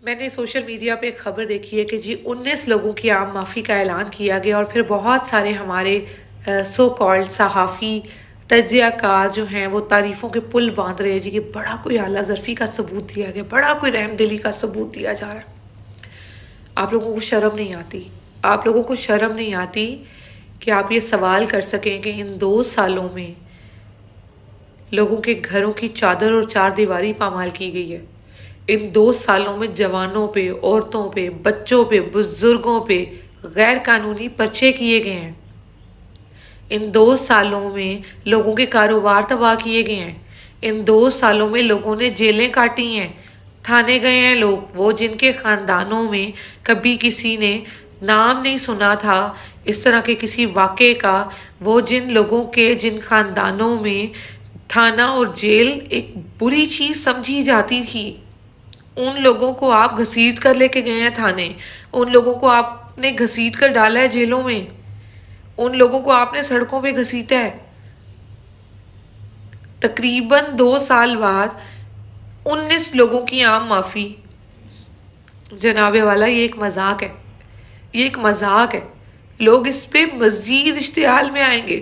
मैंने social media पे एक खबर देखी है कि जी 19 लोगों की आम माफ़ी का ऐलान किया गया और फिर बहुत सारे हमारे सो कॉल्ड सहाफ़ी तजियाकार जो हैं वो तारीफ़ों के पुल बांध रहे हैं जी कि बड़ा कोई आला ज़रफ़ी का सबूत दिया गया, बड़ा कोई रहमदिली का सबूत दिया जा रहा है। आप लोगों को शर्म नहीं आती? आप लोगों को शर्म नहीं आती कि आप ये सवाल कर सकें कि इन 2 सालों में लोगों के घरों की चादर और चार दीवारी पामाल की गई है। इन 2 सालों में जवानों पे, औरतों पे, बच्चों पे, बुजुर्गों पे गैर कानूनी पर्चे किए गए हैं। इन 2 सालों में लोगों के कारोबार तबाह किए गए हैं। इन 2 सालों में लोगों ने जेलें काटी हैं, थाने गए हैं लोग, वो जिनके ख़ानदानों में कभी किसी ने नाम नहीं सुना था इस तरह के किसी वाक़े का, वो जिन लोगों के जिन ख़ानदानों में थाना और जेल एक बुरी चीज़ समझी जाती थी, उन लोगों को आप घसीट कर लेके गए हैं थाने, उन लोगों को आपने घसीट कर डाला है जेलों में, उन लोगों को आपने सड़कों पे घसीटा है। तकरीबन 2 साल बाद 19 लोगों की आम माफ़ी। जनाबे वाला ये एक मजाक है, ये एक मजाक है। लोग इस पे मजीद इश्तियाल में आएंगे,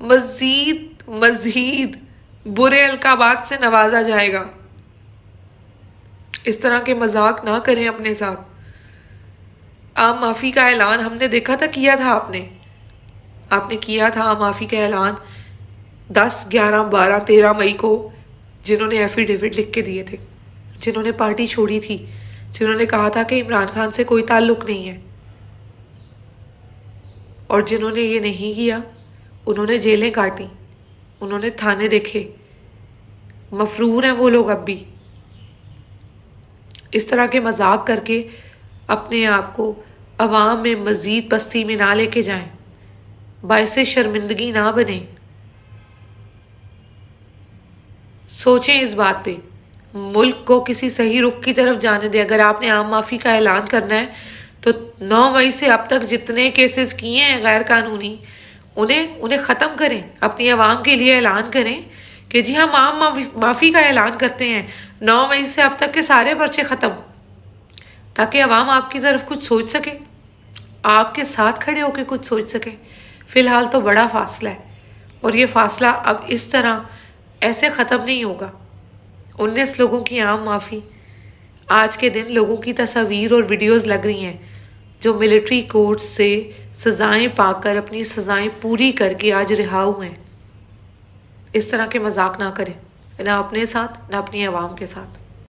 मजीद मजीद बुरे अलकाबात से नवाजा जाएगा। इस तरह के मजाक ना करें अपने साथ। आम माफ़ी का ऐलान हमने देखा था, किया था आपने किया था आम माफ़ी का ऐलान 10, 11, 12, 13 मई को, जिन्होंने एफिडेविट लिख के दिए थे, जिन्होंने पार्टी छोड़ी थी, जिन्होंने कहा था कि इमरान खान से कोई ताल्लुक नहीं है, और जिन्होंने ये नहीं किया उन्होंने जेलें काटी, उन्होंने थाने देखे। मफरूर हैं वो लोग अब भी। इस तरह के मजाक करके अपने आप को अवाम में मज़ीद पस्ती में ना लेके जाएं, बाइसे शर्मिंदगी ना बने। सोचें इस बात पे, मुल्क को किसी सही रुख की तरफ जाने दें। अगर आपने आम माफ़ी का ऐलान करना है तो 9 मई से अब तक जितने केसेस किए हैं गैर कानूनी, उन्हें ख़त्म करें। अपनी आवाम के लिए ऐलान करें कि जी हम आम माफ़ी का ऐलान करते हैं, 9 मई से अब तक के सारे पर्चे ख़त्म, ताकि आवाम आपकी तरफ कुछ सोच सके, आपके साथ खड़े होकर कुछ सोच सके। फ़िलहाल तो बड़ा फासला है, और ये फासला अब इस तरह ऐसे ख़त्म नहीं होगा। 19 लोगों की आम माफ़ी। आज के दिन लोगों की तस्वीर और वीडियोस लग रही हैं जो मिलिट्री कोर्ट से सज़ाएं पाकर अपनी सज़ाएं पूरी करके आज रिहा हुए हैं। इस तरह के मजाक ना करें, ना अपने साथ ना अपनी आवाम के साथ।